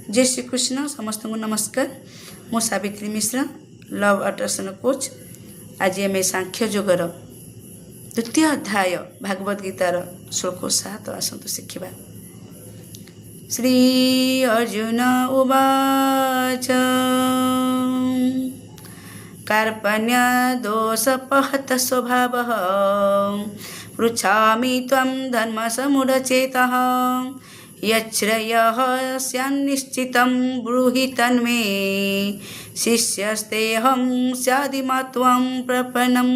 जय श्री कृष्ण समस्त को नमस्कार। मु Savitri Mishra love attraction coach. आज आम सांख्य योगर द्वितीय अध्याय भागवत गीतार श्लोक 7 आसतु शिखा। श्री अर्जुन उवाच कार्पण्य दोषपहत स्वभावः पृच्छामि त्वं धर्मसमुढचेतः यच्छ्रेयः स्यान्निश्चितं ब्रूहि तन्मे शिष्यस्तेऽहं स्यादिमात्वं प्रपन्नम्।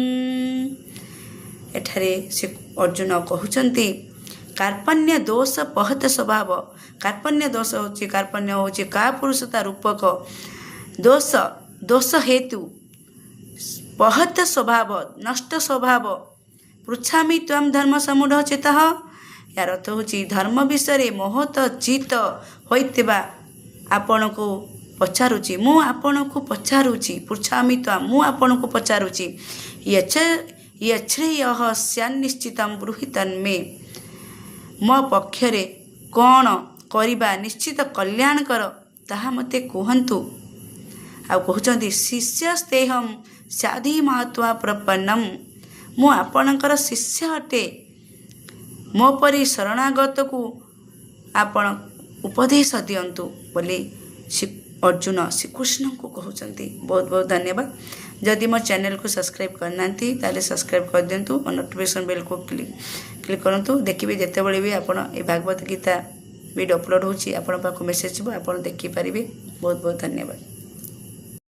एठारे से अर्जुन कहउचंती कार्पण्य दोष पहत स्वभाव। कार्पण्य दोष होची कार्पण्य होची का पुरुषता रूपक दोष दोष हेतु पहत स्वभाव नष्ट स्वभाव पृच्छामि त्वं धर्म समूढ़ चेतः। यार अर्थ होची धर्म विषय मोहत चित होइतिबा आपण को पचारुची मु आपण को पचारुची पृच्छामि त्वं मु आपण को पचारुची यच्छ्रेयः स्यान्निश्चितं ब्रूहि तन्मे मो पक्षरे कौन करिबा निश्चित कल्याण कर ताहा मते कहंतु। आ कहउचंती शिष्यस्तेहम साधि महत्वा प्रपन्नम मु आपणकर शिष्य अटे मो परी शरणागत को आपण उपदेश दियंतु बोली अर्जुन श्रीकृष्ण को कहउचंती। बहुत बहुत धन्यवाद। जदि मो चैनल को सब्सक्राइब करना ताले सब्सक्राइब कर दिंतु और नोटिफिकेशन बेल को क्लिक करंतु। देखिए जिते बड़े भी आपण ए भागवत गीता वीडियो अपलोड होची आपण पाखु मेसेज आप देखि पारिबे। बहुत बहुत धन्यवाद।